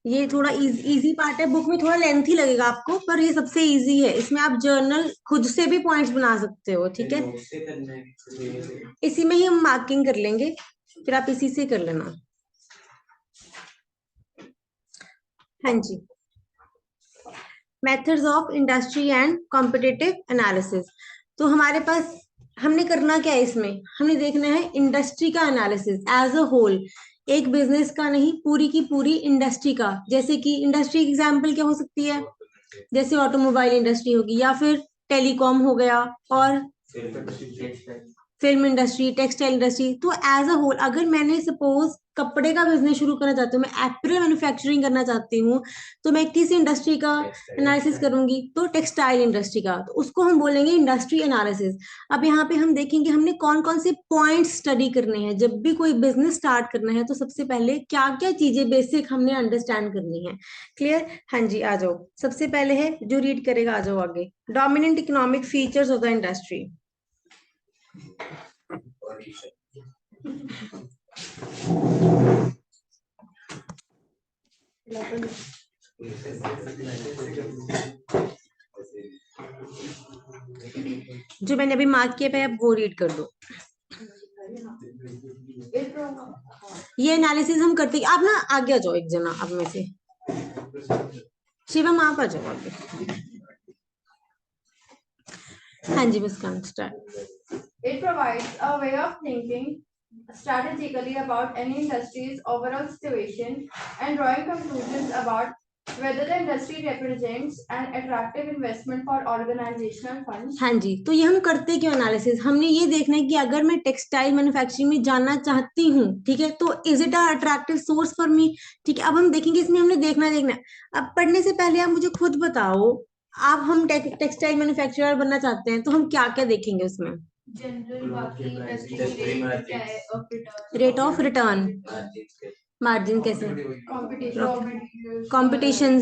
ये थोड़ा easy part है, बुक में थोड़ा लेंथी लगेगा आपको, पर ये सबसे इजी है। इसमें आप जर्नल खुद से भी पॉइंट्स बना सकते हो, ठीक है। इसी में ही हम मार्किंग कर लेंगे, फिर आप इसी से कर लेना। हाँ जी, methods of industry and competitive analysis. तो हमारे पास हमने करना क्या है इसमें, हमने देखना है इंडस्ट्री का एनालिसिस एज अ होल, एक बिजनेस का नहीं, पूरी की पूरी इंडस्ट्री का। जैसे कि इंडस्ट्री एग्जांपल क्या हो सकती है, जैसे ऑटोमोबाइल इंडस्ट्री होगी, या फिर टेलीकॉम हो गया, और फिल्म इंडस्ट्री, टेक्सटाइल इंडस्ट्री। तो एज अ होल अगर मैंने सपोज कपड़े का बिजनेस शुरू करना चाहती हूँ, मैं एप्पल मैन्युफैक्चरिंग करना चाहती हूँ, तो मैं किस इंडस्ट्री का एनालिसिस करूंगी, तो टेक्सटाइल इंडस्ट्री का, तो उसको हम बोलेंगे इंडस्ट्री एनालिसिस। अब यहाँ पे हम देखेंगे हमने कौन कौन से पॉइंट्स स्टडी करने हैं। जब भी कोई बिजनेस स्टार्ट करना है तो सबसे पहले क्या क्या चीजें बेसिक हमने अंडरस्टैंड करनी है। क्लियर? हाँ जी, आ जाओ। सबसे पहले है, जो रीड करेगा आ जाओ आगे, dominant economic features of the industry. जो मैंने अभी मार्क किया है आप वो रीड कर दो। ये एनालिसिस हम करते हैं। आप ना आगे आ जाओ, एक जना आप में से, शिवम आप आ जाओ आगे। हाँ जी, मुस्कान start. It provides a way of thinking strategically about any industry's overall situation and drawing conclusions about whether the industry represents an attractive investment for organizational funds. हाँ जी, तो ये हम करते क्यों एनालिसिस, हमने ये देखना है कि अगर मैं टेक्सटाइल मैन्युफैक्चरिंग में जाना चाहती हूँ, ठीक है, तो is it a attractive source for me. ठीक है, अब हम देखेंगे इसमें, हमने देखना है। अब पढ़ने से पहले आप मुझे खुद बताओ, आप हम टेक्सटाइल मैन्युफैक्चरर बनना चाहते हैं तो हम क्या क्या देखेंगे उसमें। जनरल बाकी इंडस्ट्री रेट क्या है of return, rate of return, margin कैसे, कंपटीशन, कॉम्पिटिशन,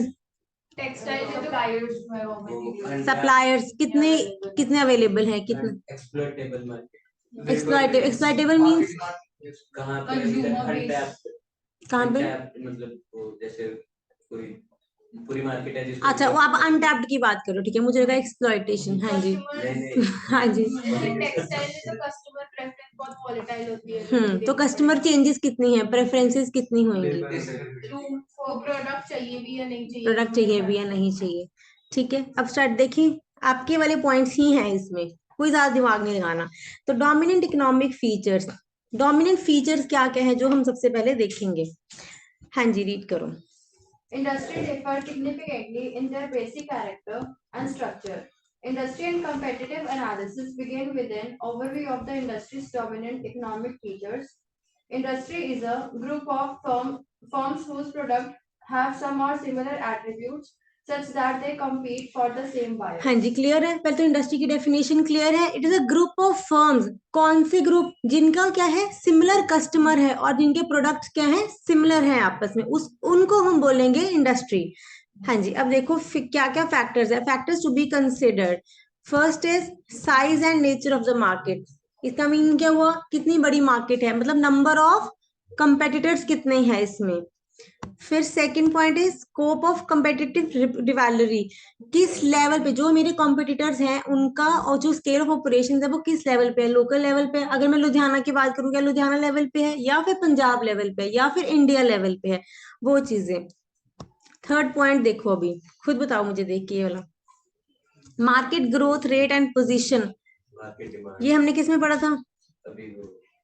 टेक्सटाइल सप्लायर्स में रॉ मटेरियल, सप्लायर्स कितने कितने अवेलेबल हैं, कितने एक्सप्लोरेटेबल मार्केट। एक्सप्लॉइटेबल मींस कहाँ पे कंज्यूमर बेस, कहाँ पे। untapped, मतलब वो जैसे कोई पूरी मार्केट है जिसको अच्छा, वो आप अनटैप्ड की बात करो, ठीक है, मुझे लगा एक्सप्लॉइटेशन। हाँ जी। कस्टमर, हाँ जी। टेक्सटाइल में तो कस्टमर प्रेफरेंस बहुत वॉलेटाइल होती है, तो कस्टमर चेंजेस कितनी है, प्रेफरेंसेस कितनी होंगी, रूम फॉर प्रोडक्ट चाहिए भी या नहीं चाहिए, प्रोडक्ट चाहिए भी या नहीं चाहिए। ठीक है, अब स्टार्ट देखिए, आपके वाले पॉइंट्स ही हैं इसमें, कोई ज्यादा दिमाग नहीं लगाना। तो dominant economic features, dominant features क्या क्या है जो हम सबसे पहले देखेंगे। हाँ जी, रीड करो। industry differ significantly in their basic character and structure. Industry and competitive analysis begin with an overview of the industry's dominant economic features. Industry is a group of firms whose products have some or similar attributes such that they compete for the same buyer. हाँ जी, clear है। पहले तो industry की definition clear है, it is a group of firms. कौन से group, जिनका क्या है, सिमिलर कस्टमर है और जिनके प्रोडक्ट्स क्या है, सिमिलर है आपस में, उस उनको हम बोलेंगे इंडस्ट्री। हाँ जी, अब देखो क्या क्या फैक्टर्स है, factors to be considered. First is size and nature of the market. इसका मीनिंग क्या हुआ, कितनी बड़ी मार्केट है, मतलब नंबर ऑफ कंपेटिटर्स कितने हैं इसमें। फिर second point is scope of competitive rivalry, किस लेवल पे जो मेरे कॉम्पिटिटर्स हैं उनका, और जो स्केल ऑफ ऑपरेशन है वो किस लेवल पे है, लोकल लेवल पे है, अगर मैं लुधियाना की बात करूँ, क्या लुधियाना लेवल पे है, या फिर पंजाब लेवल पे है, या फिर इंडिया लेवल पे है, वो चीजें। थर्ड पॉइंट देखो, अभी खुद बताओ मुझे देख के ये वाला, market growth rate and position. ये हमने किस में पढ़ा था,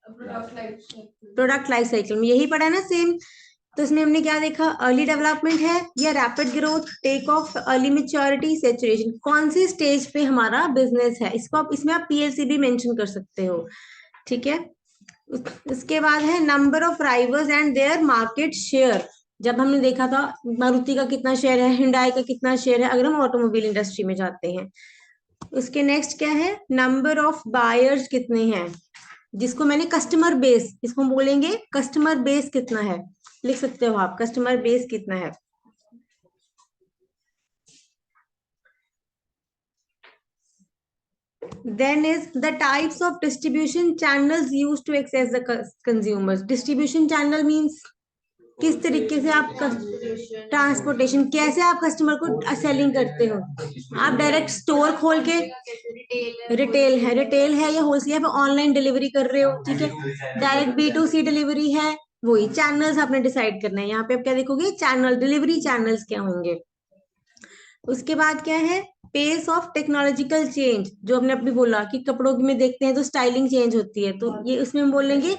प्रोडक्ट लाइफ साइकिल में, यही पढ़ा है ना सेम। तो इसमें हमने क्या देखा, अर्ली डेवलपमेंट है या rapid growth, take off, early maturity, saturation, कौन सी स्टेज पे हमारा बिजनेस है, इसको आप, इसमें आप पीएलसी भी मेंशन कर सकते हो। ठीक है, उसके बाद है number of rivals and their market share. जब हमने देखा था मारुति का कितना शेयर है, हिंडाई का कितना शेयर है, अगर हम ऑटोमोबाइल इंडस्ट्री में जाते हैं। उसके नेक्स्ट क्या है, नंबर ऑफ बायर्स कितने हैं, जिसको मैंने कस्टमर बेस, इसको हम बोलेंगे कस्टमर बेस कितना है, लिख सकते हो आप, कस्टमर बेस कितना है। Then is the types of distribution channels used to access the consumers. Distribution channel means किस तरीके से आप ट्रांसपोर्टेशन, कैसे आप कस्टमर को सेलिंग करते हो? आप डायरेक्ट स्टोर खोल के, रिटेल है या होलसेल है, ऑनलाइन डिलीवरी कर रहे हो, ठीक है, डायरेक्ट B2C डिलीवरी है, वही चैनल्स आपने डिसाइड करना है। यहाँ पे आप क्या देखोगे, चैनल डिलीवरी चैनल्स क्या होंगे। उसके बाद क्या है, पेस ऑफ टेक्नोलॉजिकल चेंज, जो हमने अभी बोला कि कपड़ों में देखते हैं तो स्टाइलिंग चेंज होती है, तो ये उसमें हम बोलेंगे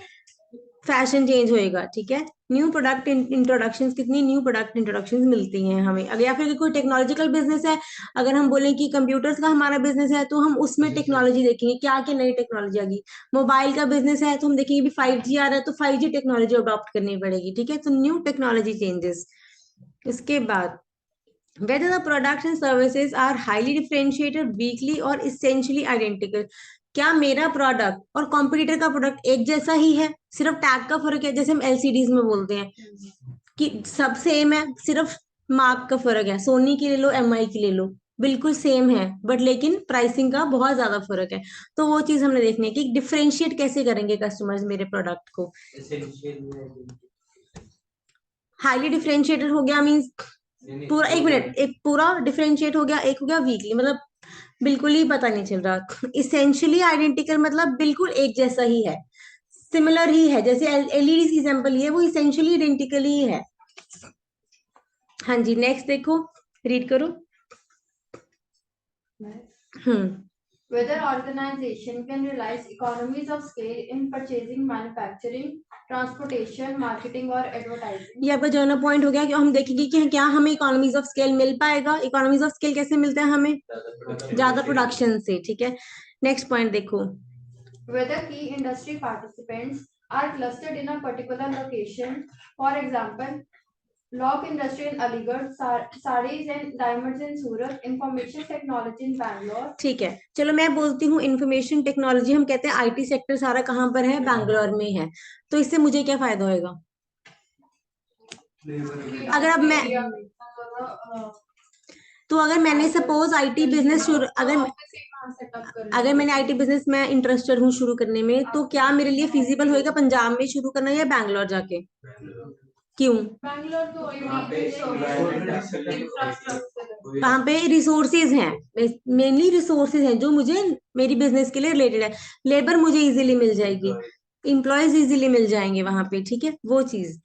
फैशन चेंज होएगा, ठीक है। न्यू प्रोडक्ट इंट्रोडक्शन, कितनी न्यू प्रोडक्ट इंट्रोडक्शन मिलती हैं हमें। अगर या फिर कोई टेक्नोलॉजिकल बिजनेस है, अगर हम बोलें कि कंप्यूटर्स का हमारा बिजनेस है, तो हम उसमें टेक्नोलॉजी देखेंगे, क्या क्या नई टेक्नोलॉजी आ गई। मोबाइल का बिजनेस है तो हम देखेंगे भी 5G आ रहा है, तो 5G टेक्नोलॉजी अडॉप्ट करनी पड़ेगी, ठीक है। तो न्यू टेक्नोलॉजी चेंजेस। इसके बाद whether the products and services are highly differentiated, weakly or essentially identical, क्या मेरा प्रोडक्ट और कॉम्पिटिटर का प्रोडक्ट एक जैसा ही है, सिर्फ टैग का फर्क है, जैसे हम LCDs में बोलते हैं कि सब सेम है, सिर्फ मार्क का फर्क है, सोनी की ले लो, MI की ले लो, बिल्कुल सेम है, बट लेकिन प्राइसिंग का बहुत ज्यादा फर्क है। तो वो चीज हमने देखनी है कि डिफरेंशिएट कैसे करेंगे कस्टमर्स मेरे प्रोडक्ट को। हाईली डिफरेंशिएटेड हो गया मीन्स पूरा, एक मिनट, एक पूरा डिफरेंशिएट हो गया, एक हो गया वीकली, मतलब बिल्कुल ही पता नहीं चल रहा। इसेंशियली आइडेंटिकल मतलब बिल्कुल एक जैसा ही है, सिमिलर ही है, जैसे LED की एग्जांपल ये, वो इसेंशियली आइडेंटिकल ही है। हाँ जी, नेक्स्ट देखो, रीड करो। Whether organization can realize economies of scale in purchasing, manufacturing, transportation, marketing और advertising। ये आपका जर्नल पॉइंट हो गया कि हम देखेंगे कि क्या हमें इकोनॉमीज ऑफ स्केल मिल पाएगा। इकोनॉमीज ऑफ स्केल कैसे मिलता है हमें, ज्यादा प्रोडक्शन से, ठीक है। नेक्स्ट पॉइंट देखो, whether key industry participants are clustered in a particular location, for example lock industry in Aligarh, sarees and diamonds in Surat, information technology in Bangalore। ठीक है, चलो मैं बोलती हूँ इंफॉर्मेशन टेक्नोलॉजी, हम कहते हैं IT सेक्टर सारा कहाँ पर है, बैंगलोर में है, तो इससे मुझे क्या फायदा होएगा। अगर अब मैं, तो अगर मैंने सपोज IT बिजनेस शुरू, अगर मैंने IT बिजनेस में इंटरेस्टेड हूँ शुरू करने में, तो क्या मेरे लिए फिजिबल होएगा पंजाब में शुरू करना या बैंगलोर जाके, क्यों? बैंगलोर तो वहां पे रिसोर्सेज हैं, मेनली रिसोर्सेज हैं जो मुझे मेरी बिजनेस के लिए रिलेटेड है, लेबर मुझे इजीली मिल जाएगी, एम्प्लॉयज इजीली मिल जाएंगे वहां पे, ठीक है, वो चीज।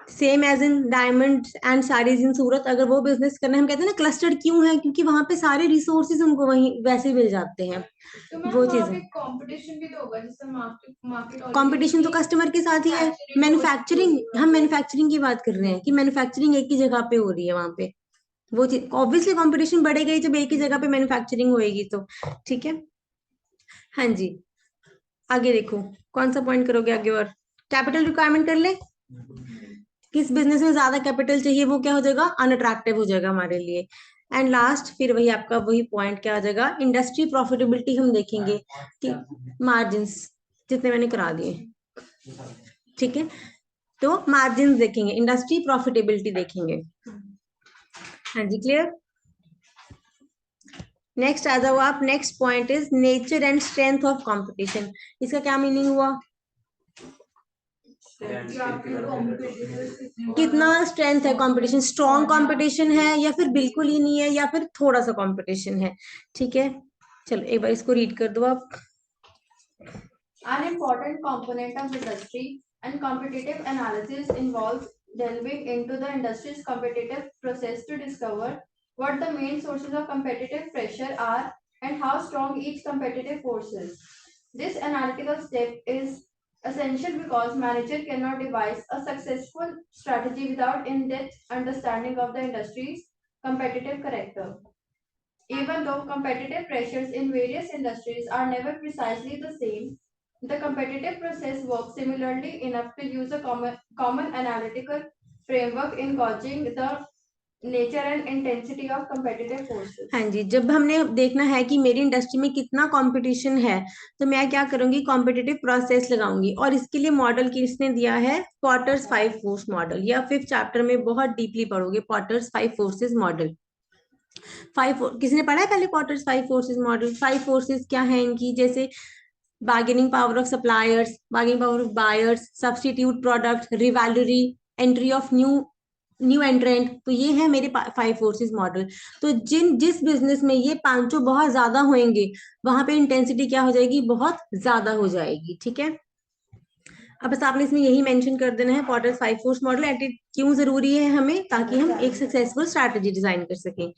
Same as in diamond and saris in Surat, अगर वो बिजनेस करना, हम कहते हैं ना क्लस्टर्ड क्यों है, क्योंकि वहां पे सारे रिसोर्सेज उनको वहीं वैसे मिल जाते हैं, तो वो चीज है। कंपटीशन भी तो होगा, जैसे मार्केट कंपटीशन तो कस्टमर के साथ ही है। मैन्युफैक्चरिंग, हम मैन्युफैक्चरिंग की बात कर रहे हैं कि मैन्युफैक्चरिंग एक ही जगह पे हो रही है वहां पे, वो चीज ऑब्वियसली कंपटीशन बढ़ेगा ही जब एक ही जगह पे मैन्युफैक्चरिंग होएगी तो, ठीक है। हाँ जी, आगे देखो, कौन सा पॉइंट करोगे आगे, और कैपिटल रिक्वायरमेंट कर ले, किस बिजनेस में ज्यादा कैपिटल चाहिए वो क्या हो जाएगा, अनअट्रैक्टिव हो जाएगा हमारे लिए। एंड लास्ट फिर वही आपका वही पॉइंट क्या आ जाएगा, इंडस्ट्री प्रॉफिटेबिलिटी हम देखेंगे कि मार्जिन जितने मैंने करा दिए, ठीक है, तो मार्जिन देखेंगे, इंडस्ट्री प्रॉफिटेबिलिटी देखेंगे। हाँ जी, क्लियर। नेक्स्ट आ जाओ आप, next point is nature and strength of competition. इसका क्या मीनिंग हुआ, कितना स्ट्रेंथ है कंपटीशन, स्ट्रॉन्ग कंपटीशन है या फिर बिल्कुल ही नहीं है या फिर थोड़ा सा कंपटीशन है, ठीक है। चलो एक बार इसको रीड कर दो आप। An important component of industry and competitive analysis involves delving into the industry's competitive process to discover what the main sources of competitive pressure are and how strong each competitive force is. This analytical step is essential because manager cannot devise a successful strategy without in-depth understanding of the industry's competitive character. Even though competitive pressures in various industries are never precisely the same, the competitive process works similarly enough to use a common analytical framework in gauging the nature and intensity of competitive forces। हाँ जी, जब हमने देखना है कि मेरी industry में कितना competition है, तो मैं क्या करूंगी, कॉम्पिटिटिव प्रोसेस लगाऊंगी, और इसके लिए मॉडल किसने दिया है, पॉटर्स 5 फोर्स मॉडल, या 5th चैप्टर में बहुत डीपली पढ़ोगे पॉटर्स 5 फोर्सेस मॉडल। किसने पढ़ा है पहले पॉटर्स 5 फोर्सेस मॉडल। 5 फोर्सेस क्या है इनकी, जैसे bargaining power of suppliers, bargaining power of buyers, substitute product, rivalry, entry of new entrant, तो ये है मेरे 5 फोर्सेस मॉडल। तो जिस बिजनेस में ये पांचों बहुत ज्यादा होंगे वहां पे इंटेंसिटी क्या हो जाएगी, बहुत ज्यादा हो जाएगी। ठीक है, अब बस आपने इसमें यही मेंशन कर देना है पॉटर्स 5 फोर्स मॉडल एंड क्यों जरूरी है हमें, ताकि हम एक सक्सेसफुल स्ट्रैटेजी डिजाइन कर सकें।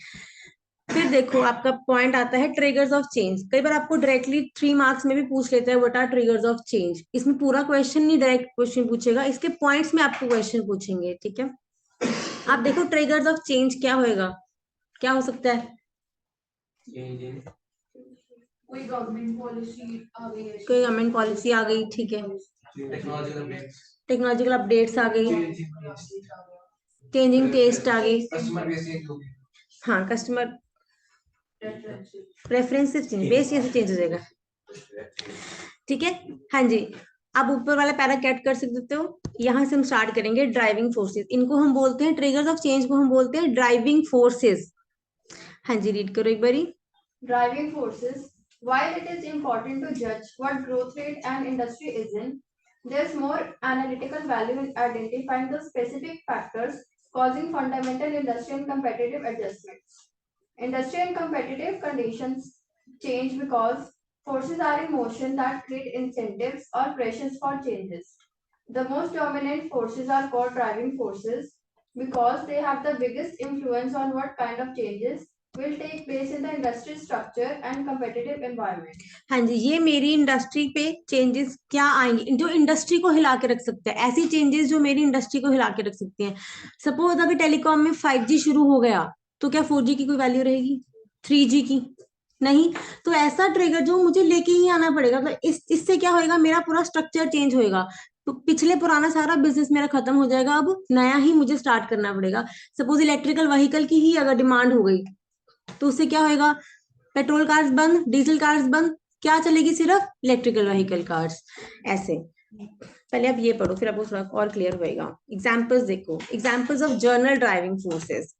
फिर देखो आपका पॉइंट आता है ट्रिगर्स ऑफ चेंज। कई बार आपको डायरेक्टली 3 मार्क्स में भी पूछ लेता है what are triggers of change. इसमें पूरा क्वेश्चन नहीं डायरेक्ट क्वेश्चन पूछेगा, इसके पॉइंट्स में आपको क्वेश्चन पूछेंगे। ठीक है, आप देखो ट्रिगर्स ऑफ चेंज क्या होएगा, क्या हो सकता है। कोई गवर्नमेंट पॉलिसी आ गई है, कोई गवर्नमेंट पॉलिसी आ गई, ठीक है, टेक्नोलॉजिकल अपडेट्स आ गई, चेंजिंग टेस्ट आ गई, हाँ कस्टमर प्रेफरेंसेस चेंज, बेस ये चेंज हो जाएगा। ठीक है, हाँ जी, आप ऊपर वाला पैरा कैट कर सकते हो। यहाँ से हम स्टार्ट करेंगे ड्राइविंग फोर्सेस, इनको हम बोलते हैं ट्रिगर्स ऑफ चेंज को हम बोलते हैं ड्राइविंग फोर्सेस। हाँ जी, रीड करो एक बारी। Driving forces. While it is important to judge what growth rate an industry is in, there's more analytical value in identifying the specific factors causing fundamental industry and competitive adjustments. Industry and competitive conditions change because forces are in motion that create incentives or pressures for changes. The most dominant forces are called driving forces because they have the biggest influence on what kind of changes will take place in the industry structure and competitive environment. हाँ जी, ये मेरी industry पे changes क्या आएंगे जो industry को हिला के रख सकते हैं, ऐसी चेंजेस जो मेरी इंडस्ट्री को हिला के रख सकती हैं। सपोज अगर टेलीकॉम में 5G शुरू हो गया तो क्या 4G की कोई वैल्यू रहेगी, 3G की नहीं। तो ऐसा ट्रिगर जो मुझे लेके ही आना पड़ेगा, तो इससे क्या होएगा, मेरा पूरा स्ट्रक्चर चेंज होएगा। तो पिछले पुराना सारा बिजनेस मेरा खत्म हो जाएगा, अब नया ही मुझे स्टार्ट करना पड़ेगा। सपोज इलेक्ट्रिकल व्हीकल की ही अगर डिमांड हो गई तो उससे क्या होएगा, पेट्रोल कार्स बंद, डीजल कार्स बंद, क्या चलेगी, सिर्फ इलेक्ट्रिकल व्हीकल कार्स। ऐसे पहले आप ये पढ़ो, फिर आपको थोड़ा और क्लियर होएगा। एग्जांपल्स देखो, examples of journal driving forces.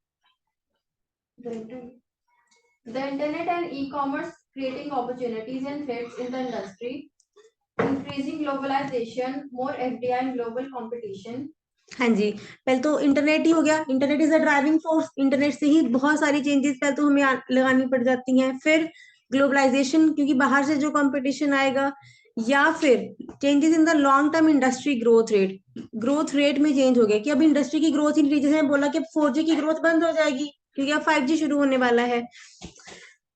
The internet and e-commerce creating opportunities and threats in the industry, increasing globalization, more FDI and global competition. हाँ जी, पहले तो इंटरनेट ही हो गया, internet is a driving force, internet से ही बहुत सारी changes पहले तो हमें लगानी पड़ जाती हैं। फिर ग्लोबलाइजेशन, क्योंकि बाहर से जो कंपटीशन आएगा, या फिर changes in the long term industry growth rate. Growth rate में चेंज हो गया कि अब इंडस्ट्री की ग्रोथ ही नहीं, जैसे बोला कि 4G की ग्रोथ बंद हो जाएगी क्योंकि अब 5G शुरू होने वाला है।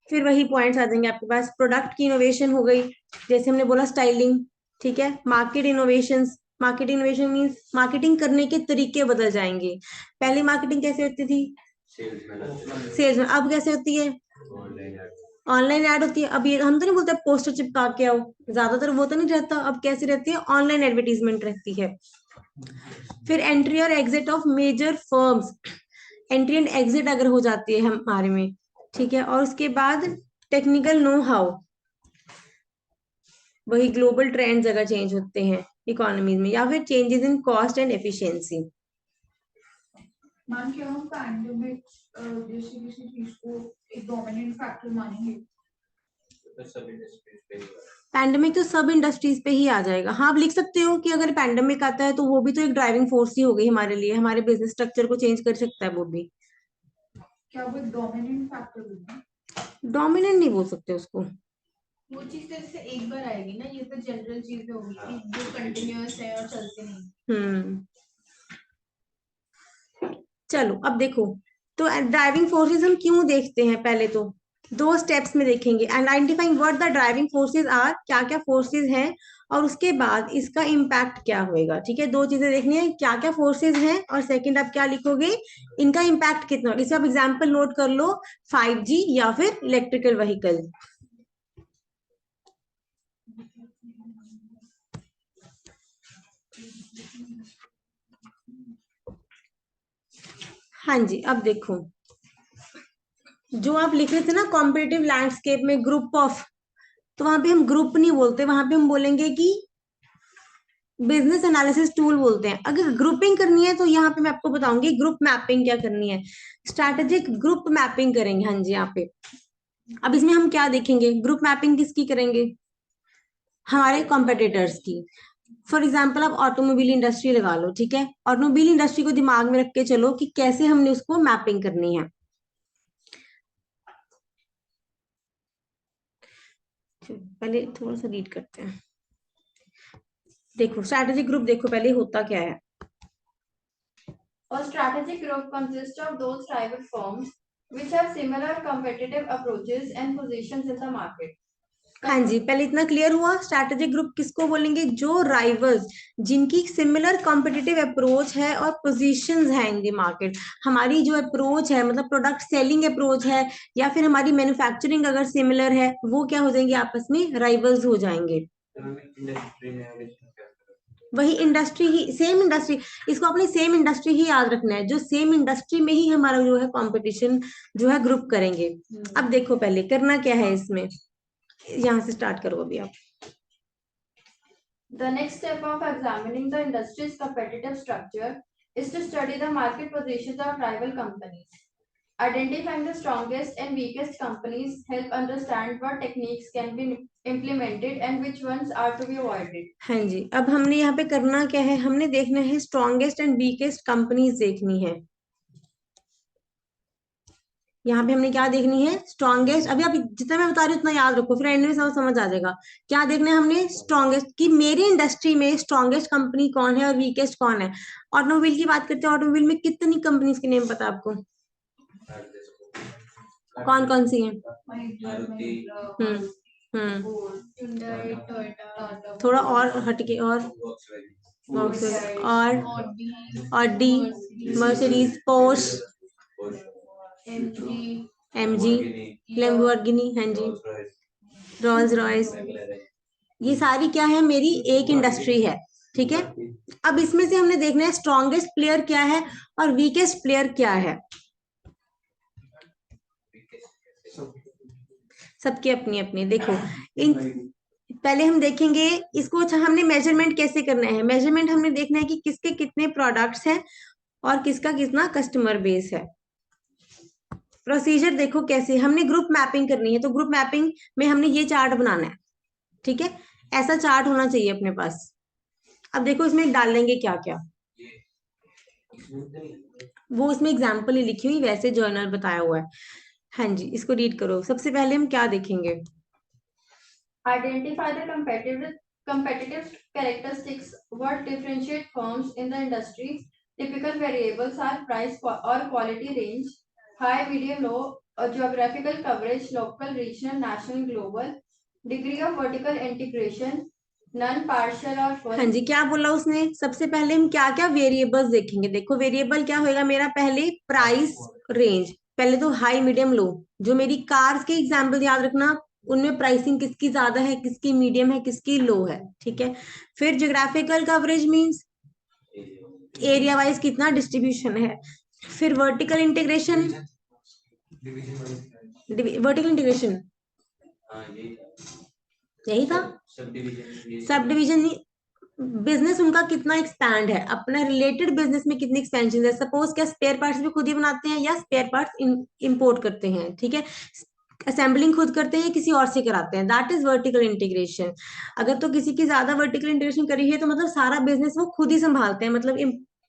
फिर वही पॉइंट्स आ जाएंगे आपके पास, प्रोडक्ट की इनोवेशन हो गई, जैसे हमने बोला स्टाइलिंग, ठीक है, market innovations. Market innovation means marketing करने के तरीके बदल जाएंगे। पहले मार्केटिंग कैसे होती थी, सेल्स में, अब कैसे होती है, ऑनलाइन ऐड होती है। अब ये हम तो नहीं बोलते पोस्टर चिपका के आओ, ज्यादातर वो तो नहीं रहता, अब कैसी रहती है, ऑनलाइन एडवर्टीजमेंट रहती है। फिर एंट्री और exit of major firms, entry and exit अगर हो जाती है हमारे में, ठीक है। और उसके बाद टेक्निकल नो हाउ, वही ग्लोबल ट्रेंड्स अगर चेंज होते हैं इकोनॉमीज में, या फिर changes in cost and efficiency. मान के हम पैंडेमिक जैसे किसी चीज को एक डोमिनेंट फैक्टर मानेंगे, पैंडेमिक तो सब इंडस्ट्रीज पे ही आ जाएगा। हाँ, आप लिख सकते हो कि अगर पैंडेमिक आता है तो वो भी तो एक ड्राइविंग फोर्स ही हो गई हमारे लिए, हमारे बिजनेस स्ट्रक्चर को चेंज कर सकता है वो भी। क्या वो डोमिनेंट फैक्टर होगा? डोमिनेंट नहीं बोल सकते उसको, वो चीज तो जैसे एक बार आएगी ना, ये तो जनरल चीज होगी कि जो कंटिन्यूअस है और चलते नहीं। चलो अब देखो, तो ड्राइविंग फोर्सेस हम क्यों देखते हैं, पहले तो 2 स्टेप्स में देखेंगे, identifying what the driving forces are, क्या क्या फोर्सेस हैं, और उसके बाद इसका इम्पैक्ट क्या होएगा। ठीक है, 2 चीजें देखनी है, क्या क्या फोर्सेस हैं, और सेकंड आप क्या लिखोगे, इनका इम्पैक्ट कितना होगा। इसका आप एग्जाम्पल नोट कर लो, 5G या फिर इलेक्ट्रिकल व्हीकल। हाँ जी, अब देखो, जो आप लिख रहे थे ना कॉम्पिटिटिव लैंडस्केप में ग्रुप ऑफ, तो वहां पे हम ग्रुप नहीं बोलते, वहां पे हम बोलेंगे कि बिजनेस एनालिसिस टूल बोलते हैं। अगर ग्रुपिंग करनी है तो यहाँ पे मैं आपको बताऊंगी ग्रुप मैपिंग क्या करनी है, स्ट्रैटेजिक ग्रुप मैपिंग करेंगे। हाँ जी, यहाँ पे अब इसमें हम क्या देखेंगे, ग्रुप मैपिंग किसकी करेंगे, हमारे कॉम्पिटिटर्स की। फॉर एग्जाम्पल आप ऑटोमोबाइल इंडस्ट्री लगा लो, ठीक है, ऑटोमोबाइल इंडस्ट्री को दिमाग में रख के चलो कि कैसे हमने उसको मैपिंग करनी है। पहले थोड़ा सा रीड करते हैं। देखो स्ट्रैटेजिक ग्रुप, देखो पहले होता क्या है। A strategic group consists of those rival firms which have similar competitive approaches and positions in the market. हाँ जी, पहले इतना क्लियर हुआ। स्ट्रैटेजिक ग्रुप किसको बोलेंगे? जो राइवल्स, जिनकी सिमिलर कॉम्पिटिटिव अप्रोच है और पोजीशंस है इन द मार्केट। हमारी जो अप्रोच है, मतलब प्रोडक्ट सेलिंग अप्रोच है, या फिर हमारी मैन्युफैक्चरिंग अगर सिमिलर है, वो क्या हो जाएंगे? आपस में राइवल्स हो जाएंगे। वही इंडस्ट्री ही, सेम इंडस्ट्री, इसको अपनी सेम इंडस्ट्री ही याद रखना है, जो सेम इंडस्ट्री में ही हमारा जो है कंपटीशन जो है ग्रुप करेंगे। अब देखो पहले करना क्या है इसमें, यहाँ से स्टार्ट करो अभी आप। The next step of examining the industry's competitive structure is to study the market positions of rival companies. Identifying the strongest and weakest companies help understand what techniques can be implemented and which ones are to be avoided. हाँ जी, अब हमने यहाँ पे करना क्या है? हमने देखना है स्ट्रॉन्गेस्ट एंड वीकेस्ट कंपनीज देखनी है। यहाँ पे हमने क्या देखनी है? स्ट्रॉन्गेस्ट। अभी आप जितना मैं बता रही हूँ उतना याद रखो, फिर एंड में समझ आ जाएगा। क्या देखना है हमने? स्ट्रॉन्गेस्ट, कि मेरी इंडस्ट्री में स्ट्रॉन्गेस्ट कंपनी कौन है और वीकेस्ट कौन है। ऑटोमोबाइल की बात करते हैं, ऑटोमोबाइल में कितनी कंपनीज के नेम पता है आपको? कौन कौन सी हैं? हम्म थोड़ा और हटके, और और Audi, Mercedes, Porsche, MG, Lamborghini, हाँ जी, रोल्स रॉयस, ये सारी क्या है? मेरी एक इंडस्ट्री है, ठीक है। अब इसमें से हमने देखना है स्ट्रॉन्गेस्ट प्लेयर क्या है और वीकेस्ट प्लेयर क्या है। सबके अपनी अपनी, देखो इन पहले हम देखेंगे इसको। अच्छा, हमने मेजरमेंट कैसे करना है? मेजरमेंट हमने देखना है कि किसके कितने प्रोडक्ट्स हैं और किसका कितना कस्टमर बेस है। प्रोसीजर देखो कैसे, हमने ग्रुप मैपिंग करनी है, तो ग्रुप मैपिंग में हमने ये चार्ट बनाना है, ठीक है। ऐसा चार्ट होना चाहिए अपने पास। अब देखो इसमें डाल लेंगे क्या क्या, वो इसमें एग्जाम्पल ही लिखी हुई, वैसे जर्नल बताया हुआ है। हाँ जी, इसको रीड करो। सबसे पहले हम क्या देखेंगे? Identify the competitive characteristics. What differentiate firms in the industry? Typical variables are price or quality range, high, medium, low, geographical coverage, local, regional, national, global, degree of vertical integration, none, partial or full. हाँ जी, क्या बोला उसने? सबसे पहले हम क्या क्या variables देखेंगे। देखो वेरिएबल क्या होएगा मेरा? पहले प्राइस रेंज, पहले तो हाई मीडियम लो। जो मेरी कार्स के एग्जाम्पल याद रखना, उनमें प्राइसिंग किसकी ज्यादा है, किसकी मीडियम है, किसकी लो है, ठीक है। फिर geographical coverage means area wise कितना डिस्ट्रीब्यूशन है। फिर वर्टिकल इंटीग्रेशन, वर्टिकल इंटीग्रेशन यही था, सब डिवीजन। बिजनेस उनका कितना एक्सपैंड है, अपना रिलेटेड बिजनेस में कितनी एक्सपेंशन है। सपोज क्या स्पेयर पार्ट्स भी खुद ही बनाते हैं या स्पेयर पार्ट्स इंपोर्ट करते हैं, ठीक है। असेंबलिंग खुद करते हैं या किसी और से कराते हैं, दैट इज वर्टिकल इंटीग्रेशन। अगर तो किसी की ज्यादा वर्टिकल इंटीग्रेशन करी है तो मतलब सारा बिजनेस वो खुद ही संभालते हैं, मतलब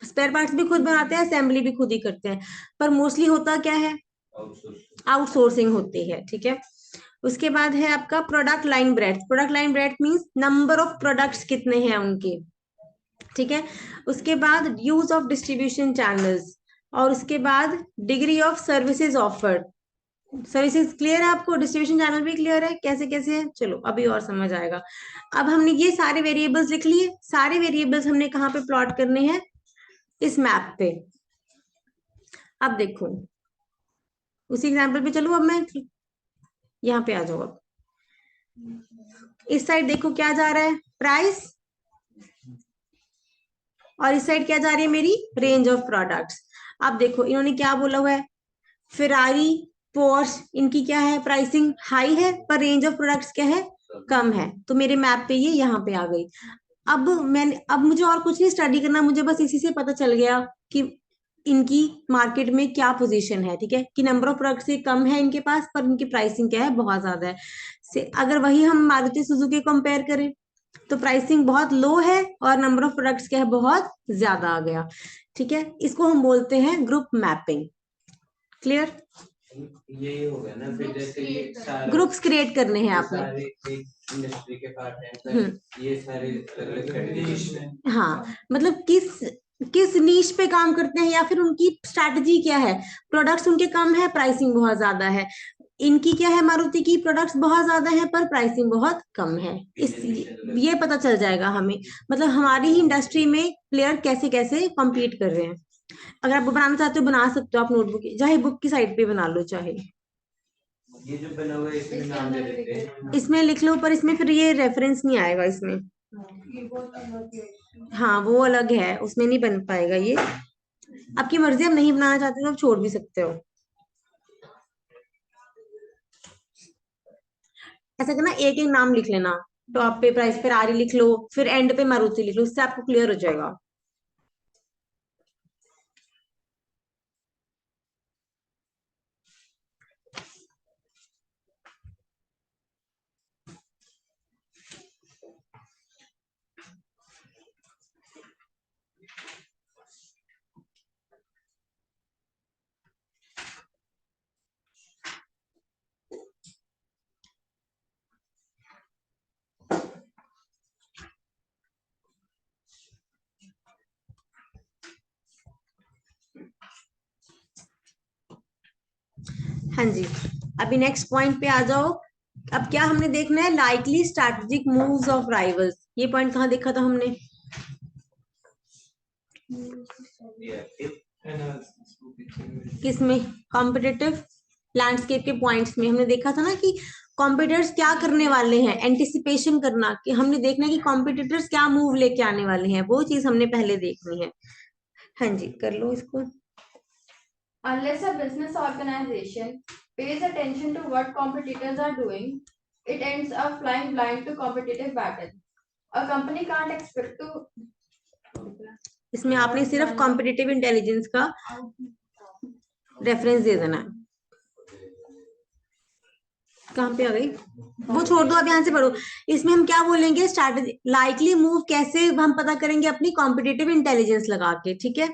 स्पेयर पार्ट्स भी खुद बनाते हैं, असेंबली भी खुद ही करते हैं। पर मोस्टली होता क्या है? आउटसोर्सिंग होती है, ठीक है। उसके बाद है आपका product line breadth. Product line breadth means number of products कितने हैं उनके, ठीक है। उसके बाद यूज ऑफ डिस्ट्रीब्यूशन चैनल्स, और उसके बाद degree of services offered. Services clear है आपको? डिस्ट्रीब्यूशन चैनल भी क्लियर है कैसे कैसे है? चलो अभी और समझ आएगा। अब हमने ये सारे वेरिएबल्स लिख लिए। सारे वेरिएबल्स हमने कहाँ पे प्लॉट करने हैं? इस मैप पे। अब देखो उसी एग्जाम्पल पे चलो, अब मैं यहाँ पे आ जाओ। अब इस साइड देखो क्या जा रहा है? प्राइस, और इस साइड क्या जा रही है? मेरी रेंज ऑफ प्रोडक्ट्स। अब देखो इन्होंने क्या बोला हुआ है? फेरारी, पोर्श, इनकी क्या है? प्राइसिंग हाई है पर रेंज ऑफ प्रोडक्ट्स क्या है? कम है। तो मेरे मैप पे ये यहाँ पे आ गई। अब मुझे और कुछ नहीं स्टडी करना, मुझे बस इसी से पता चल गया कि इनकी मार्केट में क्या पोजीशन है, ठीक है। कि नंबर ऑफ प्रोडक्ट से कम है इनके पास, पर इनकी प्राइसिंग क्या है? बहुत ज्यादा है। से अगर वही हम मारुति सुजुकी कंपेयर करें तो प्राइसिंग बहुत लो है और नंबर ऑफ प्रोडक्ट्स क्या है, बहुत ज्यादा आ गया। ठीक है, इसको हम बोलते हैं ग्रुप मैपिंग। क्लियर? यही हो गया ना फिर, जैसे ये सारे ग्रुप्स क्रिएट करने हैं ये आपने। सारे एक इंडस्ट्री के पार्ट हैं, हम्म, पर ये सारे अलग अलग कैटेगरीज में। हाँ, मतलब किस किस नीश पे काम करते हैं या फिर उनकी स्ट्रैटेजी क्या है। प्रोडक्ट्स उनके कम है, प्राइसिंग बहुत ज्यादा है। इनकी क्या है, मारुति की प्रोडक्ट्स बहुत ज्यादा है पर प्राइसिंग बहुत कम है। इस ये पता चल जाएगा हमें, मतलब हमारी ही इंडस्ट्री में प्लेयर कैसे कैसे कम्पीट कर रहे हैं। अगर आप बनाना चाहते हो बना सकते हो आप, नोटबुक चाहे बुक की साइड पे बना लो चाहे। ये जो बना हुआ है इसमें नाम दे देते हैं। इसमें लिख लो, पर इसमें फिर ये रेफरेंस नहीं आएगा इसमें। हाँ वो अलग है, उसमें नहीं बन पाएगा ये। आपकी मर्जी, आप नहीं बनाना चाहते तो आप छोड़ भी सकते हो। ऐसा करना, एक एक नाम लिख लेना। टॉप पे प्राइस पे आरी लिख लो, फिर एंड पे मारुति लिख लो, इससे आपको क्लियर हो जाएगा। हाँ जी, अभी नेक्स्ट पॉइंट पे आ जाओ। अब क्या हमने देखना है, likely strategic moves of rivals. ये पॉइंट कहाँ देखा था हमने? किसमें? कॉम्पिटिटिव लैंडस्केप के पॉइंट्स में हमने देखा था ना कि कॉम्पिटिटर्स क्या करने वाले हैं, एंटिसिपेशन करना, कि हमने देखना है कि कॉम्पिटिटर्स क्या मूव लेके आने वाले हैं, वो चीज हमने पहले देखनी है। हाँ जी, कर लो इसको। Unless a business organization pays attention to what competitors are doing, it ends up flying blind to competitive battle. A company can't expect to इसमें आपने सिर्फ कॉम्पिटिटिव इंटेलिजेंस का रेफरेंस दे देना है। कहाँ पे आ गई? वो छोड़ दो, अब यहाँ से पढ़ो। इसमें हम क्या बोलेंगे, स्ट्रैटेजी लाइकली मूव कैसे हम पता करेंगे, अपनी कॉम्पिटिटिव इंटेलिजेंस लगा के। ठीक है,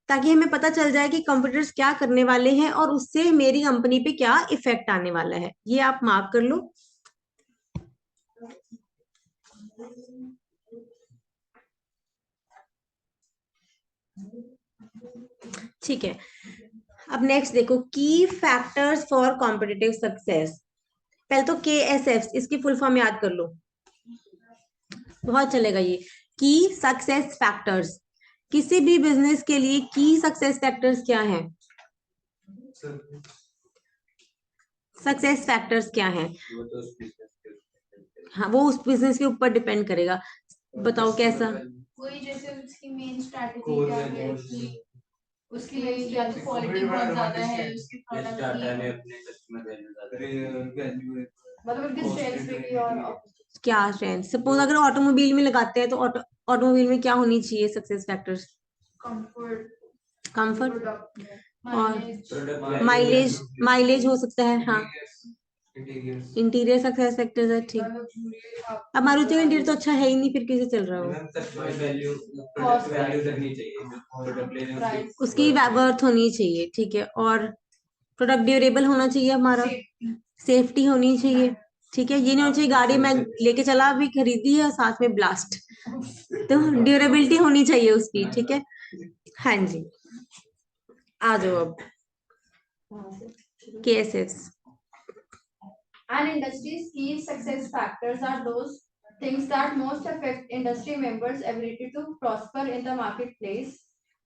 ताकि हमें पता चल जाए कि कंपटीटर्स क्या करने वाले हैं और उससे मेरी कंपनी पे क्या इफेक्ट आने वाला है। ये आप मार्क कर लो। ठीक है, अब नेक्स्ट देखो, की फैक्टर्स फॉर कॉम्पिटिटिव सक्सेस। पहले तो KSF, इसकी फुल फॉर्म याद कर लो, बहुत चलेगा ये। की सक्सेस फैक्टर्स, किसी भी बिजनेस के लिए की सक्सेस फैक्टर्स क्या है? सक्सेस फैक्टर्स क्या है? वो तो उस business के ऊपर हाँ, वो उस बिजनेस के ऊपर डिपेंड करेगा। बताओ कैसा? कोई जैसे उसकी मेन स्ट्रैटेजी क्या है कि उसकी या तो क्वालिटी बहुत ज्यादा है उसके जैसे प्रोडक्ट टाटा ने की। अपने कस्टमर वैल्यू ज्यादा मतलब उनकी स्ट्रेंथ पे की और क्या ट्रेंड, सपोज अगर ऑटोमोबाइल में लगाते हैं तो ऑटोमोबाइल में क्या होनी चाहिए success factors? Comfort, comfort product और प्रोडक्ट माइलेज। माइलेज हो सकता है, हाँ। इंटीरियर सक्सेस फैक्टर्स है, ठीक। अब मारुति का इंटीरियर तो अच्छा है ही नहीं, फिर कैसे चल रहा हो? कस्टमर वैल्यू, प्रोडक्ट वैल्यू करनी चाहिए जो प्रोडक्ट ले रहे हैं उसकी वर्थ होनी चाहिए, ठीक है। और प्रोडक्ट ड्यूरेबल होना चाहिए हमारा, सेफ्टी होनी चाहिए। ठीक है, ये नहीं होना चाहिए गाड़ी मैं लेके चला अभी खरीदी है साथ में ब्लास्ट, तो ड्यूरेबिलिटी होनी चाहिए उसकी। ठीक है, हाँ जी, आ जाओ अब KSS। An industry's key success factors are those things that most affect industry members' ability to prosper in the marketplace.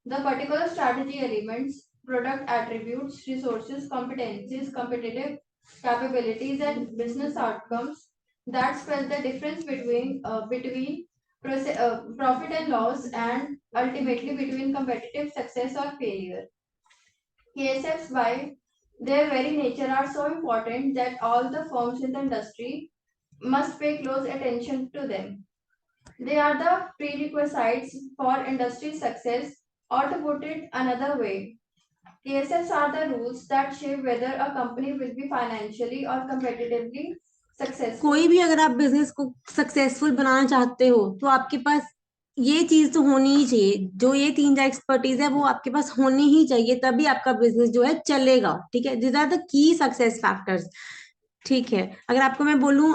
The particular strategy elements, product attributes, resources, competencies, competitive capabilities, and business outcomes that spell the difference between profit and loss, and ultimately between competitive success or failure. KSFs, by their very nature, are so important that all the firms in the industry must pay close attention to them. They are the prerequisites for industry success, or to put it another way, KSFs are the rules that shape whether a company will be financially or competitively successful. कोई भी अगर आप business को successful बनाना चाहते हो तो आपके पास ये चीज तो होनी ही चाहिए, जो ये 3 एक्सपर्टीज है वो आपके पास होनी ही चाहिए, तभी आपका बिजनेस जो है चलेगा। ठीक है, this are the key success factors. ठीक है, अगर आपको मैं बोलूं,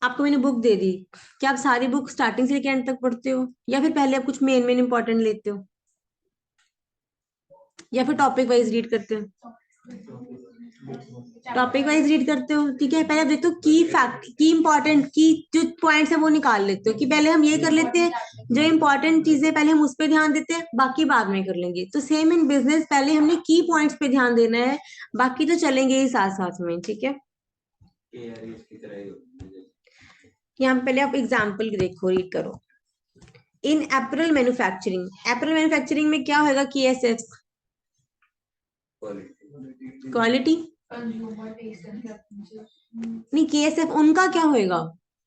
आपको मैंने बुक दे दी, क्या आप सारी बुक स्टार्टिंग से लेकर एंड तक पढ़ते हो, या फिर पहले आप कुछ मेन मेन इंपॉर्टेंट लेते हो, या फिर टॉपिक वाइज रीड करते हो? टॉपिक वाइज रीड करते हो। ठीक है, पहले आप देखते हो की फैक्ट, की इंपॉर्टेंट की जो पॉइंट्स है वो निकाल लेते हो, कि पहले हम ये कर लेते हैं, जो इंपॉर्टेंट चीजें पहले हम उस पर ध्यान देते हैं, बाकी बाद में कर लेंगे। तो सेम इन बिजनेस, पहले हमने की पॉइंट्स पे ध्यान देना है, बाकी तो चलेंगे ही साथ साथ में। ठीक है, यहाँ पे पहले आप एग्जाम्पल देखो, रीड करो। In apparel manufacturing, apparel manufacturing में क्या होगा? Key S F, quality consumer taste and preferences, नहीं, के एस एफ उनका क्या होएगा?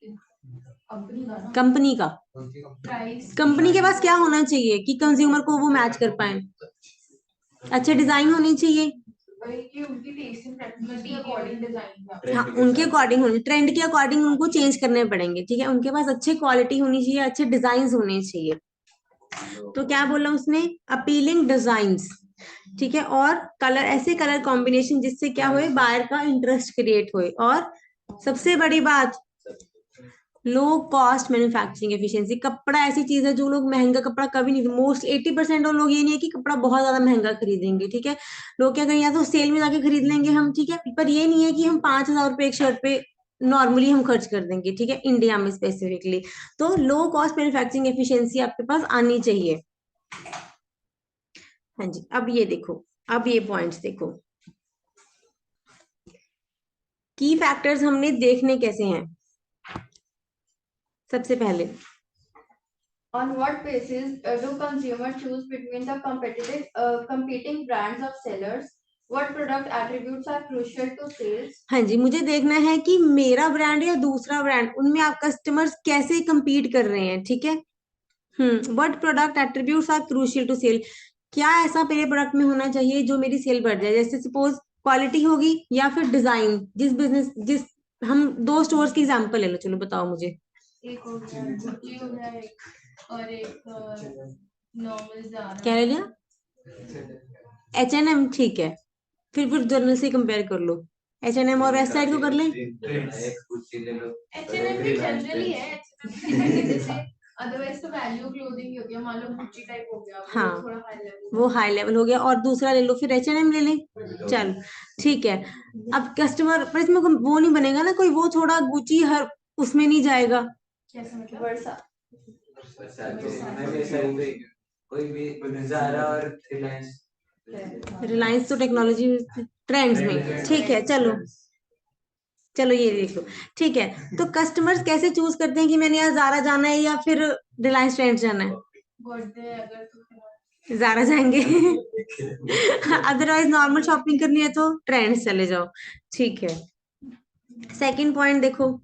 कंपनी का ना, कंपनी का। प्राइस, कंपनी के पास क्या होना चाहिए कि कंज्यूमर को वो मैच कर पाए? अच्छे डिजाइन होने चाहिए। कि उनकी टेस्ट एंड प्रेफरेंस के अकॉर्डिंग डिजाइन। हाँ, उनके अकॉर्डिंग होने, ट्रेंड के अकॉर्डिंग उनको चेंज करने पड़ेंगे। ठीक है, उनके पास अच्छे क्वालिटी होनी चाहिए, अच्छे डिजाइन होने चाहिए। तो क्या बोला उसने? Appealing designs. ठीक है, और कलर, ऐसे कलर कॉम्बिनेशन जिससे क्या होए, बायर का इंटरेस्ट क्रिएट होए। और सबसे बड़ी बात, लो कॉस्ट मैन्युफैक्चरिंग एफिशिएंसी। कपड़ा ऐसी चीज है जो लोग महंगा कपड़ा कभी नहीं, मोस्ट 80% और लोग ये नहीं है कि कपड़ा बहुत ज्यादा महंगा खरीदेंगे। ठीक है, लोग क्या करेंगे, या तो सेल में जाके खरीद लेंगे हम। ठीक है, पर ये नहीं है कि हम 5,000 रुपए एक शर्ट पे नॉर्मली हम खर्च कर देंगे। ठीक है, इंडिया में स्पेसिफिकली। तो लो कॉस्ट मैन्युफैक्चरिंग एफिशिएंसी आपके पास आनी चाहिए। हाँ जी, अब ये देखो, अब ये पॉइंट्स देखो, की फैक्टर्स हमने देखने कैसे हैं। सबसे पहले, On what basis do consumers choose between the competing brands of sellers? What product attributes are crucial to sales? हाँ जी, मुझे देखना है कि मेरा ब्रांड या दूसरा ब्रांड, उनमें आप कस्टमर्स कैसे compete कर रहे हैं। ठीक है, what product attributes are crucial to sell. क्या ऐसा मेरे प्रोडक्ट में होना चाहिए जो मेरी सेल बढ़ जाए? जैसे सपोज क्वालिटी होगी, या फिर डिजाइन। जिस हम 2 स्टोर्स की एग्जांपल ले लो, चलो बताओ मुझे। एक हो गया गुच्ची हो गया एक, और एक नॉर्मल ज़ारा। क्या ले लिया? H&M। ठीक है, फिर दोनों से कंपेयर कर लो, H&M और वेस्ट साइड को कर लें। H&M भी जनरली है, जैसे अदरवाइज तो वैल्यू क्लोथिंग होती है, मान लो गुच्ची टाइप हो गया, वो हाँ, थोड़ा हाई लेवल। वो हाई लेवल हो गया, और दूसरा ले लो, फिर H&M ले लें। चल ठीक है, अब कस्टमर पर इसमें वो नहीं बनेगा ना कोई, वो थोड़ा गुची हर उसमें नहीं जाएगा। कैसे मतलब? Versa. कोई भी ज़ारा और रिलायंस, रिलायंस तो टेक्नोलॉजी ट्रेंड्स में। ठीक है, चलो चलो ये देख लो। ठीक है, तो कस्टमर्स कैसे चूज करते हैं कि मैंने यहाँ ज़ारा जाना है या फिर रिलायंस ट्रेंड्स जाना है? बर्थडे अगर तो ज़ारा जाएंगे। अदरवाइज नॉर्मल शॉपिंग करनी है तो ट्रेंड्स चले जाओ। ठीक है, सेकंड पॉइंट देखो,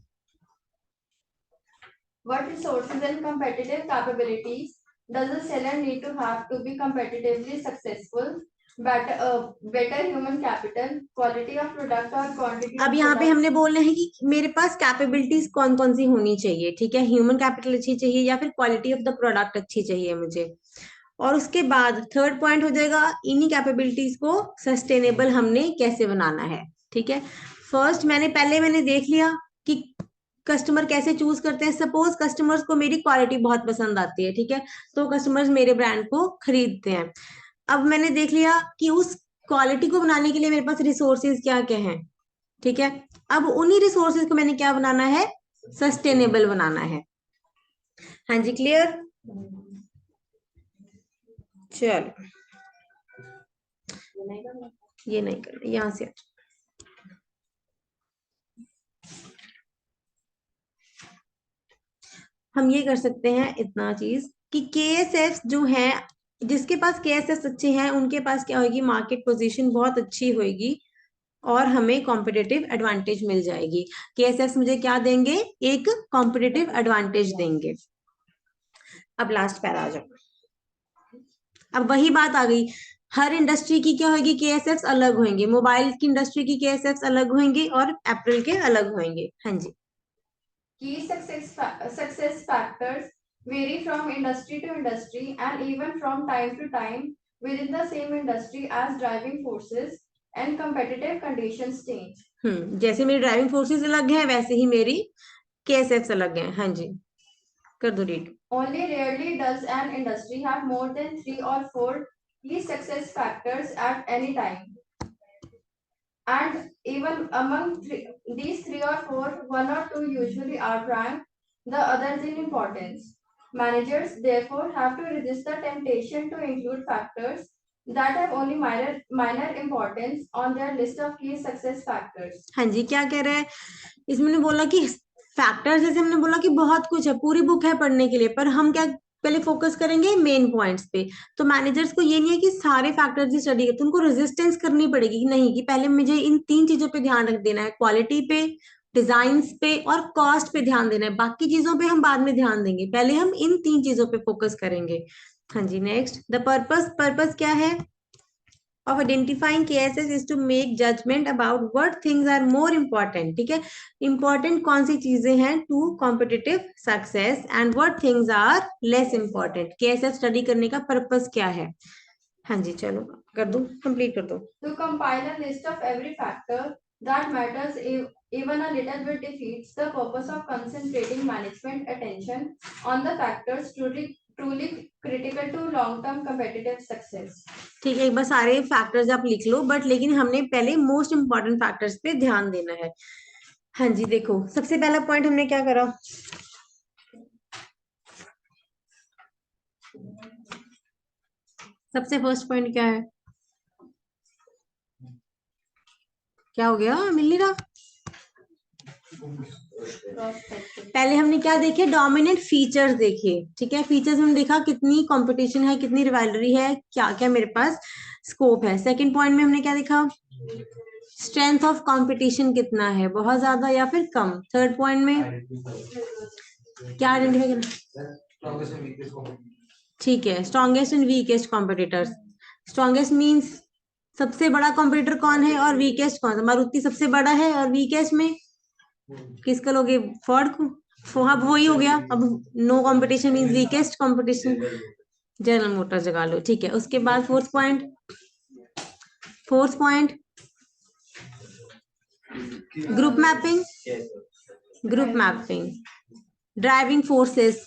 What resources and competitive capabilities does the seller need to have to be competitively successful? Better human capital, quality of product or quantity अब of यहाँ पे product? हमने बोलना है कि मेरे पास कैपेबिलिटीज कौन कौन सी होनी चाहिए। ठीक है, ह्यूमन कैपिटल अच्छी चाहिए, या फिर क्वालिटी ऑफ द प्रोडक्ट अच्छी चाहिए मुझे। और उसके बाद थर्ड पॉइंट हो जाएगा, इन्हीं कैपेबिलिटीज को सस्टेनेबल हमने कैसे बनाना है। ठीक है, फर्स्ट मैंने देख लिया कि कस्टमर कैसे चूज करते हैं। सपोज कस्टमर्स को मेरी क्वालिटी बहुत पसंद आती है, ठीक है, तो कस्टमर्स मेरे ब्रांड को खरीदते हैं। अब मैंने देख लिया कि उस क्वालिटी को बनाने के लिए मेरे पास रिसोर्सेज क्या क्या हैं। ठीक है, अब उन्हीं रिसोर्सेज को मैंने क्या बनाना है, सस्टेनेबल बनाना है। हाँ जी, क्लियर? चलो, ये नहीं करना, यहां से हम ये कर सकते हैं इतना चीज कि केएसएफ जो है, जिसके पास केएसएफ अच्छे हैं उनके पास क्या होगी, मार्केट पोजीशन बहुत अच्छी होगी, और हमें कॉम्पिटिटिव एडवांटेज मिल जाएगी। केएसएफ मुझे क्या देंगे, एक कॉम्पिटिटिव एडवांटेज देंगे। अब लास्ट पैरा आ जाओ। अब वही बात आ गई, हर इंडस्ट्री की क्या होगी, केएसएफ अलग होंगे। मोबाइल की इंडस्ट्री की केएसएफ अलग होंगे और एप्रिल के अलग होंगे। हाँ जी, Key success factors vary from industry to industry and even from time to time within the same industry as driving forces and competitive conditions change. जैसे मेरी ड्राइविंग फोर्सेस अलग हैं वैसे ही मेरी केएसएफ अलग हैं। हाँ जी, कर दो read. Only rarely does an industry have more than 3 or 4 key success factors at any time. And even among these 3 or 4, 1 or 2 usually outrank the others in importance. Managers therefore have to resist the temptation to include factors that have only minor importance on their list of key success factors. हाँ जी, क्या कह रहा है इसमें? ने बोला कि factors, जैसे हमने बोला कि बहुत कुछ है, पूरी बुक है पढ़ने के लिए, पर हम क्या पहले फोकस करेंगे मेन पॉइंट्स पे। तो मैनेजर्स को ये नहीं है कि सारे फैक्टर्स ही स्टडी करते, उनको रेजिस्टेंस करनी पड़ेगी कि नहीं, कि पहले मुझे इन 3 चीजों पे ध्यान रख देना है, क्वालिटी पे, डिजाइन्स पे और कॉस्ट पे ध्यान देना है। बाकी चीजों पे हम बाद में ध्यान देंगे, पहले हम इन 3 चीजों पे फोकस करेंगे। हाँ जी, नेक्स्ट, द पर्पस क्या है of identifying KSS is to make judgment about what things are more important। ठीक है, important कौन सी चीजें हैं to competitive success and what things are less important। KSS study करने का पर्पस क्या है? हाँ जी, चलो कर दो, कंप्लीट कर दो। To compile a list of every factor that matters even a little bit defeats the purpose of concentrating management attention on the factors truly critical to long-term competitive success। ठीक है, एक बार सारे फैक्टर्स आप लिख लो, but लेकिन हमने पहले most important factors पे ध्यान देना है। हाँ जी, देखो सबसे पहला पॉइंट हमने क्या करा, सबसे फर्स्ट पॉइंट क्या है? क्या हो गया, मिल नहीं रहा? पहले हमने क्या देखे, डोमिनेंट फीचर्स देखे। ठीक है, फीचर्स में देखा कितनी कंपटीशन है, कितनी रिवाइलरी है, क्या क्या मेरे पास स्कोप है। सेकंड पॉइंट में हमने क्या देखा, स्ट्रेंथ ऑफ कंपटीशन कितना है, बहुत ज्यादा या फिर कम। थर्ड पॉइंट में क्या आइडेंटिफाई करना, ठीक है, strongest and weakest competitors. Strongest means सबसे बड़ा कॉम्पिटिटर कौन है, और वीकेस्ट कौन है? मारुति सबसे बड़ा है, और वीकेस्ट में किसका लोगे, फोर्ड को। हाँ, वही हो गया। अब no competition means weakest competition, General Motors जगा लो। ठीक है, उसके बाद fourth point group mapping, driving forces,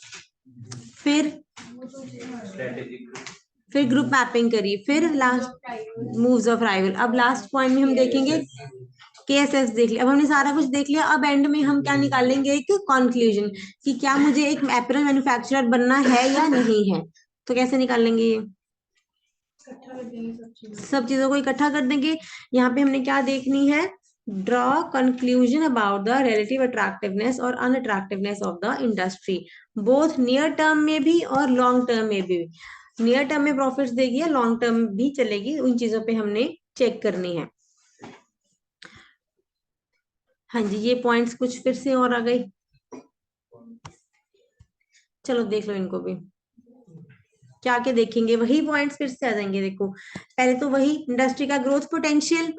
फिर ग्रुप मैपिंग करी, फिर लास्ट मूव्स ऑफ राइवल। अब लास्ट पॉइंट में हम देखेंगे केएसएस देख लिया। अब हमने सारा कुछ देख लिया, अब एंड में हम क्या निकालेंगे, एक कंक्लूजन कि क्या मुझे एक एपरल मैन्युफैक्चरर बनना है या नहीं है। तो कैसे निकालेंगे ये? सब चीजों को इकट्ठा कर देंगे। यहाँ पे हमने क्या देखनी है, draw conclusion about the relative attractiveness और unattractiveness of the industry, both near term में भी और लॉन्ग टर्म में भी। नियर टर्म में प्रॉफिट्स देगी या लॉन्ग टर्म भी चलेगी, उन चीजों पे हमने चेक करनी है। हाँ जी, ये पॉइंट्स कुछ फिर से और आ गए, चलो देख लो इनको भी। क्या क्या देखेंगे, वही पॉइंट्स फिर से आ जाएंगे। देखो पहले तो वही इंडस्ट्री का ग्रोथ पोटेंशियल,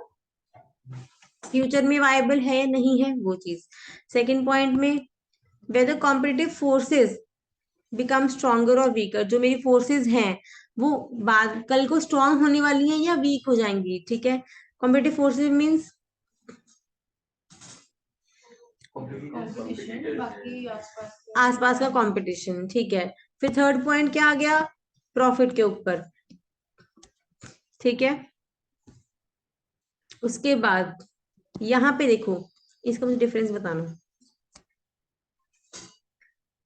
फ्यूचर में वायबल है या नहीं है वो चीज। सेकंड पॉइंट में whether competitive forces become stronger और वीकर, जो मेरी फोर्सेस हैं वो बाद कल को स्ट्रॉन्ग होने वाली हैं या वीक हो जाएंगी। ठीक है, कॉम्पिटिटिव फोर्सेस मीन्स आसपास का कंपटीशन। ठीक है, फिर थर्ड पॉइंट क्या आ गया, प्रॉफिट के ऊपर। ठीक है, उसके बाद यहाँ पे देखो, इसका मुझे डिफरेंस बताना।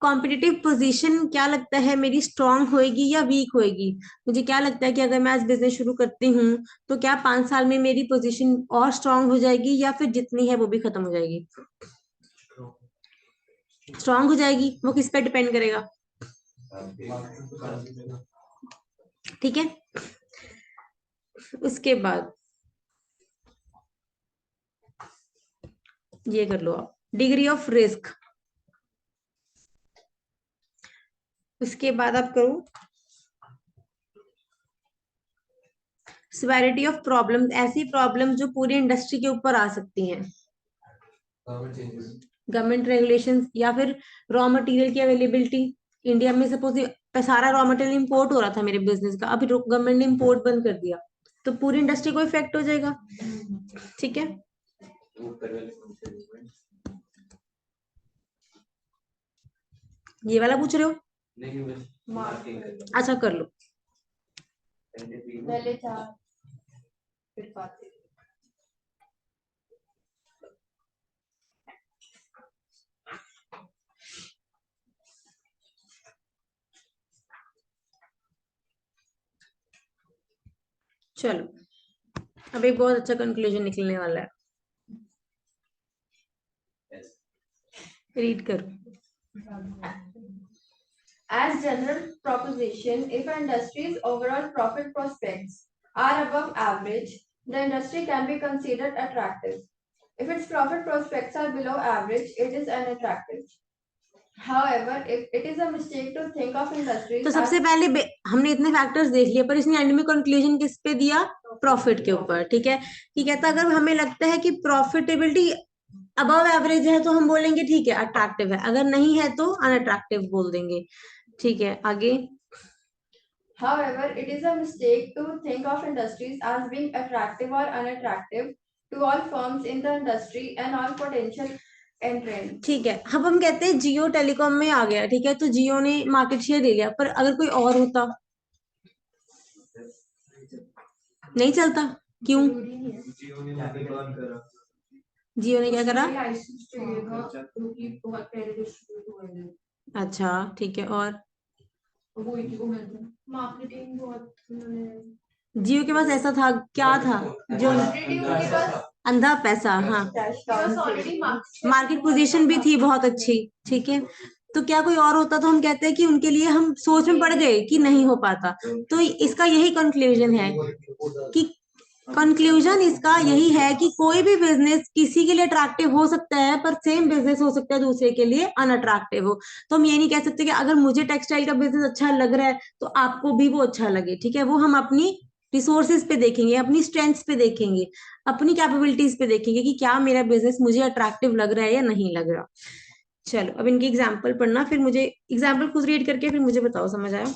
कॉम्पिटिटिव पोजीशन क्या लगता है मेरी, स्ट्रांग होएगी या वीक होएगी? मुझे क्या लगता है कि अगर मैं आज बिजनेस शुरू करती हूँ तो क्या 5 साल में मेरी पोजीशन और स्ट्रांग हो जाएगी, या फिर जितनी है वो भी खत्म हो जाएगी? स्ट्रांग हो जाएगी। वो किस पे डिपेंड करेगा? ठीक है, उसके बाद ये कर लो आप, डिग्री ऑफ रिस्क। उसके बाद आप करो सिवियरिटी ऑफ प्रॉब्लम्स, ऐसी प्रॉब्लम जो पूरी इंडस्ट्री के ऊपर आ सकती हैं। गवर्नमेंट रेगुलेशंस, या फिर रॉ मटेरियल की अवेलेबिलिटी। इंडिया में सपोज सारा रॉ मटेरियल इंपोर्ट हो रहा था मेरे बिजनेस का, अभी गवर्नमेंट ने इंपोर्ट बंद कर दिया, तो पूरी इंडस्ट्री को इफेक्ट हो जाएगा। ठीक है, ऊपर वाले कौन से document? ये वाला पूछ रहे हो? नहीं बस मार्किंग कर अच्छा कर लो। पहले 4 फिर 5। चलो, अब एक बहुत अच्छा कंक्लूजन निकलने वाला है, रीड करो। As general proposition, if an industry's overall profit prospects are above average, the industry can be considered attractive. If its profit prospects are below average, it is unattractive. However, if it is a mistake to think of industries तो सबसे पहले हमने इतने factors देख लिए, पर इसने and में कंक्लूजन किस पे दिया? प्रॉफिट के ऊपर। ठीक है, कि कहता अगर हमें लगता है कि प्रॉफिटेबिलिटी अबव एवरेज है तो हम बोलेंगे ठीक है अट्रैक्टिव है, अगर नहीं है तो अनअट्रैक्टिव बोल देंगे। ठीक है, आगे। However, it is a mistake to think of industries as being attractive or unattractive to all firms in the industry and all potential entrants. ठीक है, अब हम कहते हैं जियो टेलीकॉम में आ गया, ठीक है, तो जियो ने मार्केट शेयर ले लिया, पर अगर कोई और होता नहीं चलता, क्यों? जियो ने मार्केट ऑन करा। जियो ने क्या करा? लाइसेंस चाहिए था क्योंकि बहुत पहले डिस्ट्रीब्यूट हुए थे, अच्छा ठीक है, और तो वो इसी को मिलता है। मार्केटिंग बहुत उन्होंने, जियो के पास ऐसा था, क्या था जो Already उनके पास अंधा पैसा, हाँ, cash cow already market position भी थी बहुत अच्छी। ठीक है, तो क्या कोई और होता तो हम कहते हैं कि उनके लिए हम सोच में पड़ गए कि नहीं हो पाता। तो इसका यही कंक्लूजन है कि कंक्लूजन इसका यही है कि कोई भी बिजनेस किसी के लिए अट्रैक्टिव हो सकता है, पर सेम बिजनेस हो सकता है दूसरे के लिए अनअट्रैक्टिव हो। तो हम ये नहीं कह सकते कि अगर मुझे टेक्सटाइल का बिजनेस अच्छा लग रहा है तो आपको भी वो अच्छा लगे। ठीक है, वो हम अपनी रिसोर्सेज पे देखेंगे, अपनी स्ट्रेंथ्स पे देखेंगे, अपनी कैपेबिलिटीज पे देखेंगे कि क्या मेरा बिजनेस मुझे अट्रैक्टिव लग रहा है या नहीं लग रहा। चलो, अब इनकी एग्जाम्पल पढ़ना, फिर मुझे एग्जाम्पल खुद रीड करके फिर मुझे बताओ समझ आया।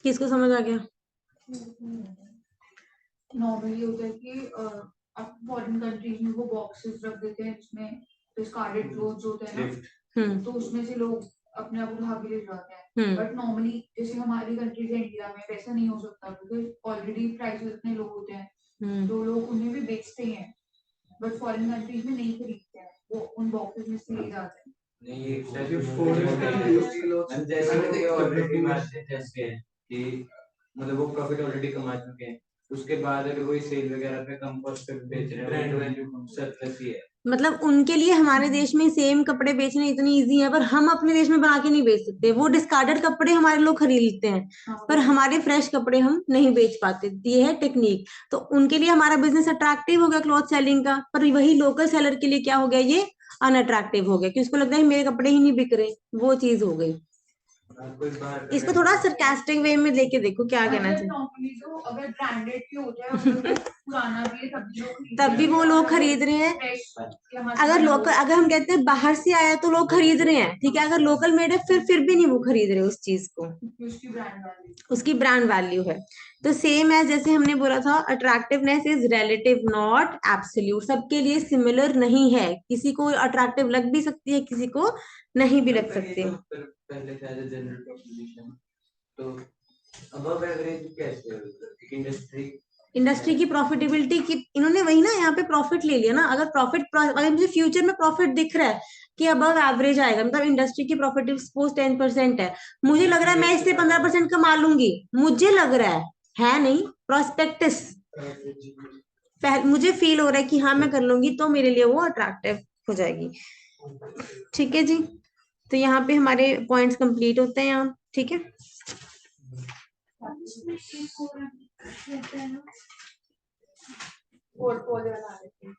किसको समझ आ गया? नॉर्मली होता है कि आप फॉरेन कंट्रीज में वो बॉक्सेस रख देते हैं जिसमें डिस्कार्डेड क्लोथ्स होते हैं ना, तो उसमें से लोग अपने आप उठा के ले जाते हैं। बट नॉर्मली जैसे हमारी कंट्रीज है इंडिया में वैसा नहीं हो सकता, क्योंकि ऑलरेडी प्राइसेस इतने लो होते हैं तो लोग उन्हें भी बेचते हैं, बट फॉरेन कंट्रीज में नहीं खरीदते हैं, वो उन बॉक्सेस में से ले जाते हैं। नहीं ये जैसे ऑलरेडी मार्जिन जैसे है कि मतलब वो प्रॉफिट ऑलरेडी कमा चुके हैं, उसके बाद अगर कोई सेल वगैरह पे कम कॉस्ट पे बेच रहे हैं, ब्रांड वैल्यू सरप्लस ही है। मतलब उनके लिए हमारे देश में सेम कपड़े बेचने इतनी इजी है, पर हम अपने देश में बना के नहीं बेच सकते। वो डिस्कार्डेड कपड़े हमारे लोग खरीद लेते हैं, पर हमारे फ्रेश कपड़े हम नहीं बेच पाते। ये है टेक्निक। तो उनके लिए हमारा बिजनेस अट्रैक्टिव हो गया क्लॉथ सेलिंग का, पर वही लोकल सेलर के लिए क्या हो गया, ये अनअट्रैक्टिव हो गया, कि उसको लगता है मेरे कपड़े ही नहीं बिक रहे, वो चीज हो गई। इसको थोड़ा सरकास्टिक वे में लेके देखो क्या कहना चाहिए। नॉर्मली तो अगर ब्रांडेड भी हो जाए, अगर पुराना भी है तब भी वो लोग खरीद रहे हैं। अगर लोकल, अगर हम कहते हैं बाहर से आया तो लोग खरीद रहे हैं, ठीक है, अगर लोकल मेड है फिर भी नहीं वो खरीद रहे उस चीज को, उसकी ब्रांड वैल्यू है। तो सेम है जैसे हमने बोला था, attractiveness is relative not absolute. सबके लिए सिमिलर नहीं है, किसी को अट्रैक्टिव लग भी सकती है, किसी को नहीं भी लग सकती है। पहले था जनरल प्रॉपोजिशन, तो अबव एवरेज कैसे है इंडस्ट्री की प्रॉफिटेबिलिटी की, इन्होंने वही ना यहाँ पे प्रॉफिट ले लिया ना। अगर अगर मुझे फ्यूचर में प्रॉफिट दिख रहा है कि अबव एवरेज आएगा, मतलब इंडस्ट्री की प्रॉफिट सपोज 10% है, मुझे लग रहा है मैं इससे 15% कमा लूंगी, मुझे लग रहा है नहीं, प्रोस्पेक्टस मुझे फील हो रहा है कि हाँ मैं कर लूंगी, तो मेरे लिए वो अट्रैक्टिव हो जाएगी। ठीक है जी, तो यहाँ पे हमारे पॉइंट्स कंप्लीट होते हैं यहाँ। ठीक है। पोर्टफोलियो बना देते हैं।